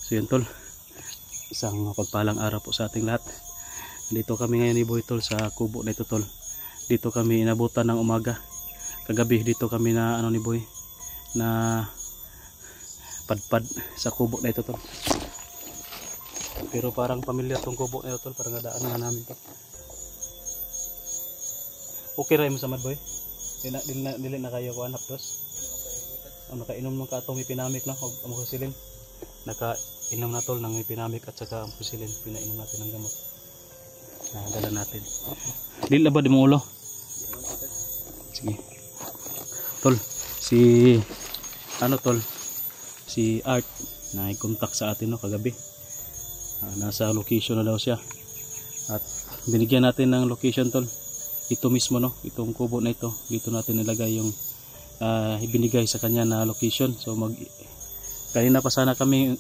So yun tol, isang mapagpalang araw po sa ating lahat. Dito kami ngayon ni Boy tol sa kubo na ito tol. Dito kami inabutan ng umaga. Kagabi dito kami na ano ni Boy na padpad sa kubo na ito tol. Pero parang pamilyar tong kubo na ito tol, parang nadaan na namin to. Okay rin mo sa mad Boy? Dili na kayo ko anak dos. Nakainom ng katong ipinamik no, o amoxicillin. Nakainom na tol ng ipinamik at saka amoxicillin, pinainom natin ng gamot. Dala natin. Dili na ba di mo ulo? Sige. Tol, si ano tol? Si Art na i-contact sa atin no kagabi. Nasa location na daw siya. At binigyan natin ng location tol. Ito mismo no, itong kubo na ito. Dito natin nilagay yung ibinigay sa kanya na location. So kanina pa sana kami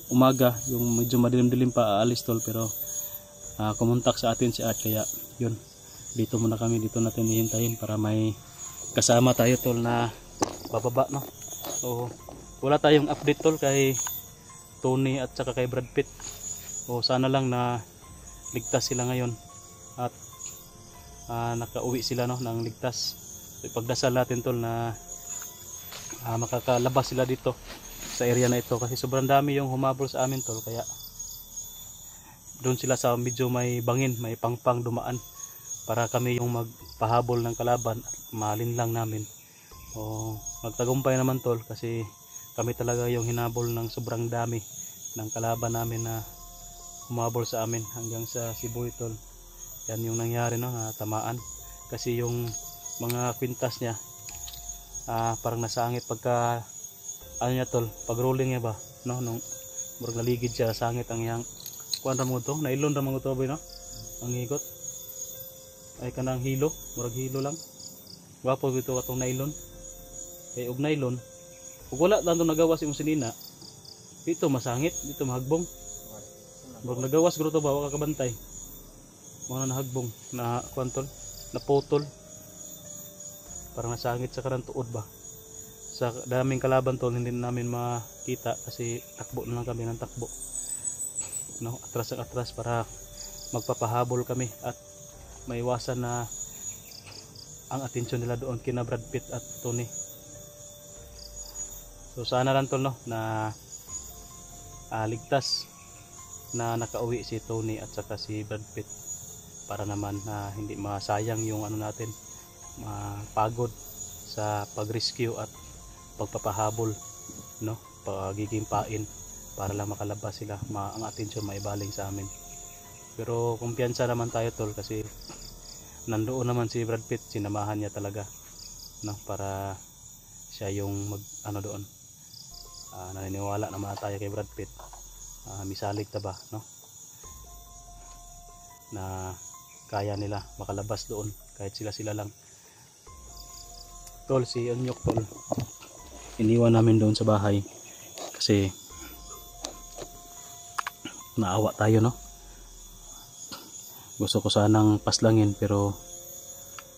umaga, yung medyo madilim-dilim pa aalis tol, pero kumontak sa atin si Art, kaya yun, dito muna kami, dito natin hihintayin para may kasama tayo tol na bababa no. So wala tayong update tol kay Tony at saka kay Brad Pitt. O sana lang na ligtas sila ngayon at nakauwi sila no ng ligtas. So ipagdasal natin tol na makakalabas sila dito sa area na ito, kasi sobrang dami yung humabol sa amin tol, kaya doon sila sa medyo may bangin, may pangpang dumaan para kami yung magpahabol ng kalaban at mahalin lang namin. O magtagumpay naman tol, kasi kami talaga yung hinabol ng sobrang dami ng kalaban namin na humabol sa amin hanggang sa Cebu tol. Yan yung nangyari no, na tamaan kasi yung mga kwintas niya parang nasangit pagka ano niya tol, pag rolling niya ba no, nung murag naligid siya, sangit ang yang kuan ra mo to, nailon ra mo to boy no, ang higot ay kanang hilo, murag hilo lang, wapo gito atong nailon. Kay og nailon ug wala tanto nagawas imong sinina dito masangit, dito mahagbong, murag nagawas guro to ba wa ka kabantay, mga nahagbong na kuan tol, naputol, parang nasangit sa karang tuod ba. Sa daming kalaban tol, hindi namin makita kasi takbo na lang kami ng takbo no, atras ang atras para magpapahabol kami at maiwasan na ang atensyon nila doon kina Brad Pitt at Tony. So sana lang tol no na ligtas na nakauwi si Tony at saka si Brad Pitt, para naman na hindi masayang yung ano natin, mapagod sa pag-rescue at pagpapahabol no, pagiging pain para lang makalabas sila, ang atensyon maibaling sa amin. Pero kumpiyansa naman tayo tol, kasi nandoon naman si Brad Pitt, sinamahan niya talaga no, para siya yung mag ano doon. Naniniwala naman tayo kay Brad Pitt, misalig ta ba no, na kaya nila makalabas doon kahit sila lang tol. Si Onyok tol, iniwan namin doon sa bahay kasi naawa tayo no. Gusto ko sanang paslangin pero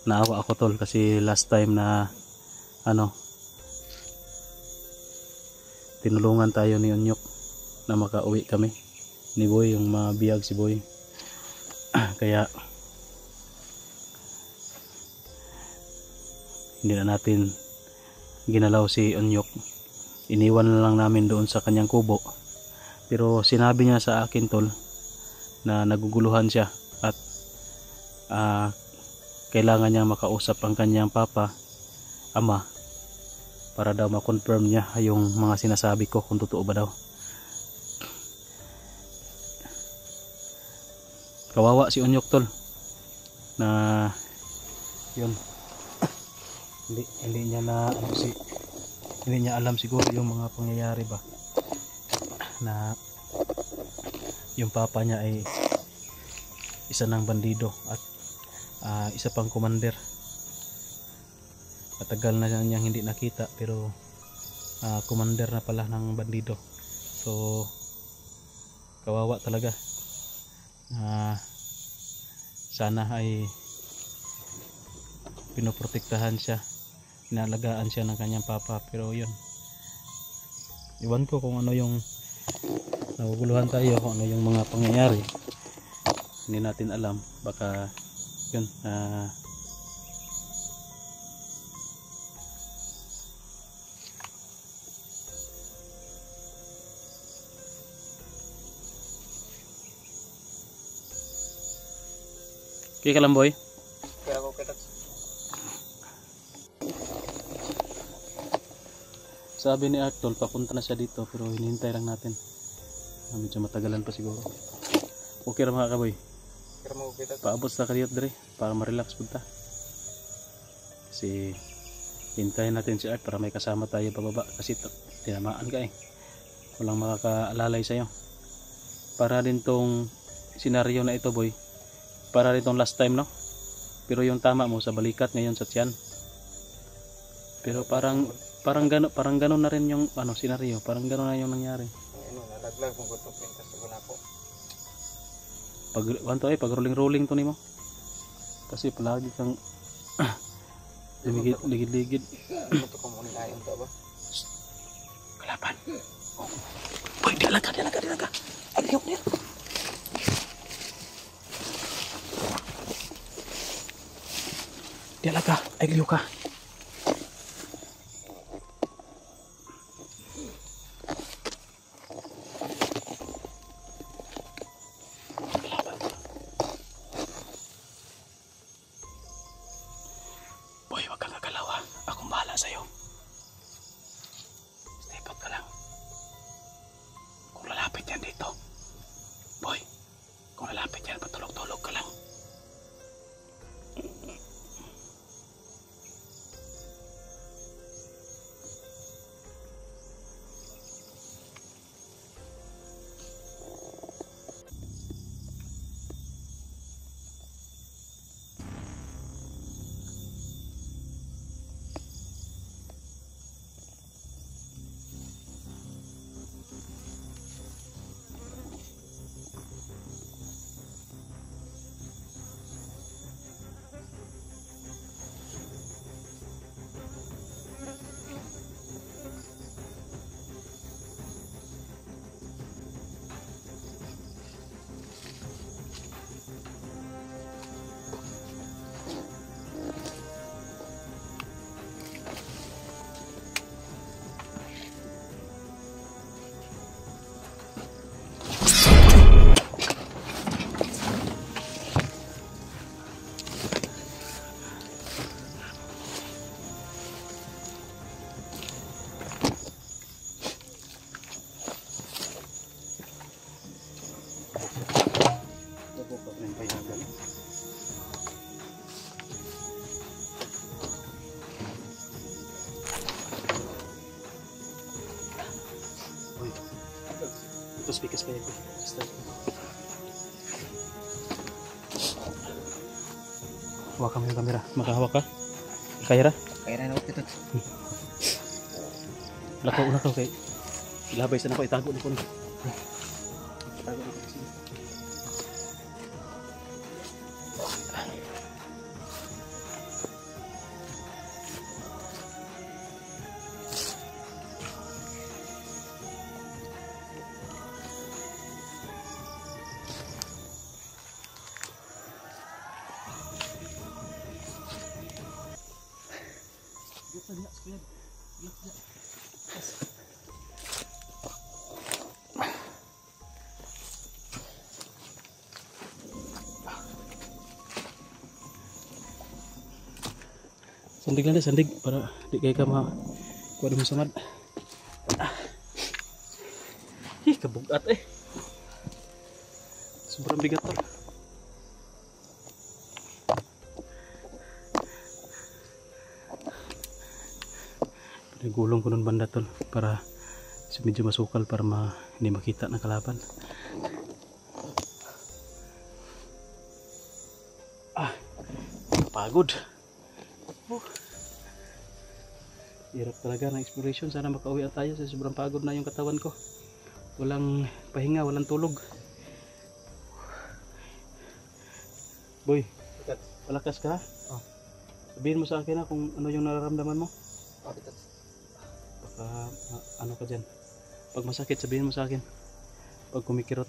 naawa ako tol, kasi last time na ano, tinulungan tayo ni Onyok na makauwi kami ni Boy, yung mabiyag si Boy. Kaya hindi na natin ginalaw si Onyok, iniwan na lang namin doon sa kanyang kubo. Pero sinabi niya sa akin tol na naguguluhan siya at kailangan niya makausap ang kanyang ama para daw ma-confirm niya yung mga sinasabi ko kung totoo ba daw. kawawa si Onyok tol na yun hindi niya na hindi niya alam siguro yung mga pangyayari ba na yung papa niya ay isa ng bandido at isa pang commander. Matagal na niyang hindi nakita pero commander na pala ng bandido. So kawawa talaga. Sana ay pinoprotektahan siya, inalagaan siya ng kanyang papa, pero yun, iwan ko kung ano yung naguguluhan tayo, kung ano yung mga pangyayari hindi natin alam. Baka yun okay ka lang boy? Kaya ako kita. Sabi ni Artol papunta na siya dito pero hinihintay lang natin. Medyo matagalan pa siguro. Okay ra mga kaboy. Kaya mo kita. Paabot sa kayot dire para ma-relax punta. Kasi hintayin natin si Art para may kasama tayo pababa kasi tinamaan ka eh. Walang makakaalalay sa'yo. Para din tong senaryo na ito boy. Para rin tong last time no. Pero yung tama mo sa balikat ngayon sa tiyan. Pero parang gano'n na rin yung senaryo. Parang gano'n na yung nangyari. Nalaglag kung gusto pintas sa guna ko. Pag rolling to nimo. Kasi palagi kang ligid-ligid. Ito ko muna lain to ba? Kalaban. Oh. Boy, di alaga. Ayaw niya. Di alaga, ayaw ka. Boy, wag kang gagalaw ha. Akong bahala sa'yo. Stay put ka lang. Kung lalapit yan dito. Boy, kung lalapit yan, patulog-tulog ka lang. Ito speakers pa yan. Hawak mo yung camera. Makahawak ka? Kaya ra? Kaya na ako kita. Lakaw kay. Ilabay sa na ko. Itago na ko na. Sandig lang deh, sandig para di kayak kama kuat mo samad. Ih, kabugat eh. Sobrang bigat to. gulong ko nun banda tol para medyo masukal para hindi makita ng kalaban. Pagod. Hirap talaga ng exploration. Sana makauwi na tayo sa sobrang pagod na yung katawan ko. Walang pahinga, walang tulog. Boy, malakas ka? Oh. Sabihin mo sa akin na kung ano yung nararamdaman mo. Pitot. Baka ano ka dyan. Pag masakit, sabihin mo sa akin. Pag kumikirot.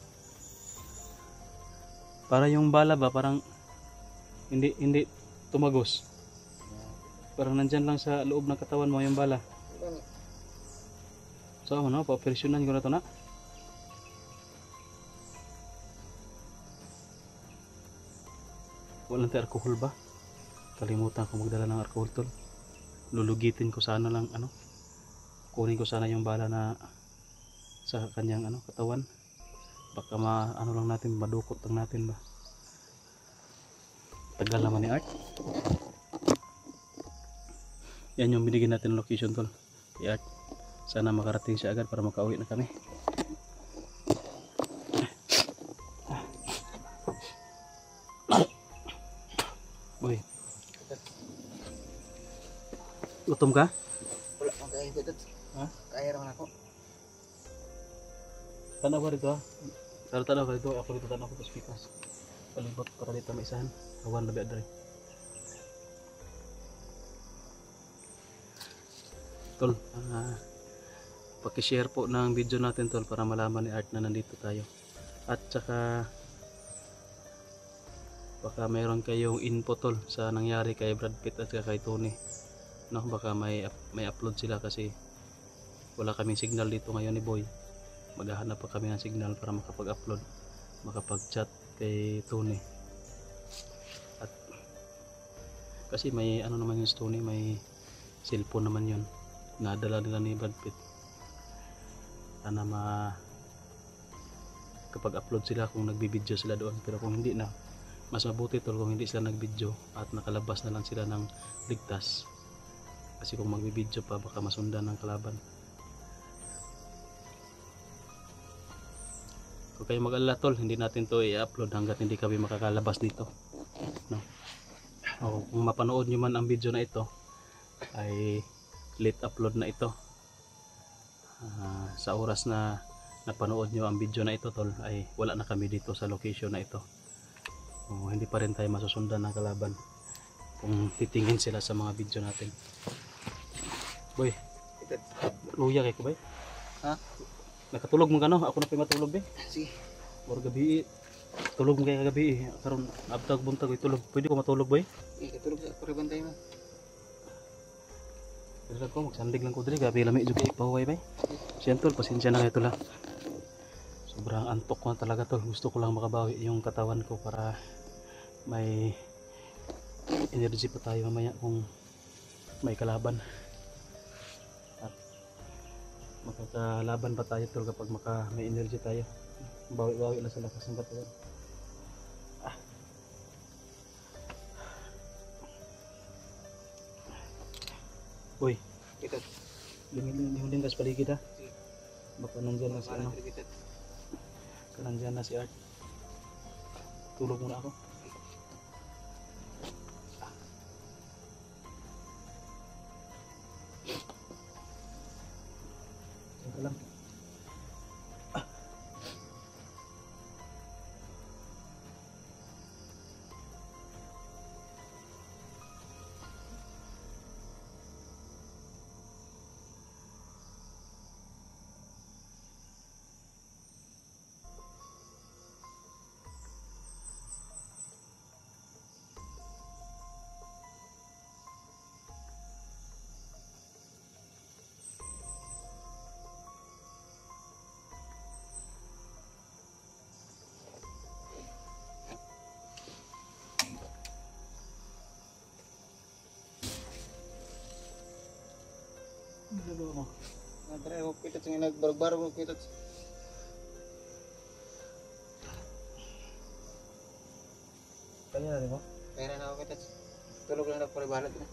Para yung bala ba, parang hindi tumagos. Parang nandyan lang sa loob ng katawan mo yung bala. So ano, pa-operasyonan ko na to na. Walang tayo alcohol ba? Kalimutan ko magdala ng alcohol tol. Lulugitin ko sana lang ano. Kunin ko sana yung bala na sa kanyang ano katawan. Baka ano lang natin, madukot lang natin ba. Tagal naman ni Art. Yan yung binigyan natin ng location tol. Si Art. Sana makarating siya agad para makauwi na kami. Uy. Gutom ka? Wala akong kaya pitot. Ha? Kaya naman ako. Tanaw ka rito ha. Tanaw ka rito. Ako rito tanaw ko sa pikas. Palibot para dito may isahan. Kawan labi adre. Tol, paki-share po ng video natin tol para malaman ni Art na nandito tayo. At saka baka mayroon kayong info tol sa nangyari kay Brad Pitt at kay Tony. No, baka may upload sila kasi wala kaming signal dito ngayon ni Boy. Maghahanap pa kami ng signal para makapag-upload, makapag-chat kay Tony. At kasi may ano naman yung Tony, may cellphone naman yun. Nadala nila ni Brad Pitt. Sana kapag upload sila kung nagbibideo sila doon, pero kung hindi na, mas mabuti tol kung hindi sila nagbideo at nakalabas na lang sila ng ligtas. Kasi kung magbibideo pa baka masundan ng kalaban. Kung kayo mag-alala tol, hindi natin to i-upload hanggat hindi kami makakalabas dito, no? O kung mapanood nyo man ang video na ito ay late upload na ito. Sa oras na napanood nyo ang video na ito tol ay wala na kami dito sa location na ito. Hindi pa rin tayo masusundan ng kalaban kung titingin sila sa mga video natin. Boy, Pitot. luya kay ko bay? Ha? Nakatulog mo ka no? Ako na pa matulog bay. Sige. Or gabi tulog mo kay kagabi karon abtag buntag tulog. Pwede ko matulog boy? Ikatulog sa kuribantay mo. Dili ko magsandig lang ko diri gabi lami jud kay pahuway bay. Siyentol pasensya na kay tula. Sobrang antok ko na talaga tol. Gusto ko lang makabawi yung katawan ko para may energy pa tayo mamaya kung may kalaban. At makakalaban pa tayo tol kapag may energy tayo. Bawi-bawi lang sa lakas ng katawan. Uy, Pitot. lingin ka sa paligid ha. Sige. Baka nandyan na si ano. Pitot. Nandyan na si Art. Tulog muna ako. Diyan ka lang. Ano mo? Nagtry ako pitot sa nagbarog-barog mo pitot. Kaya na rin mo? Kaya na ako pitot. Tulog lang na pare balat na.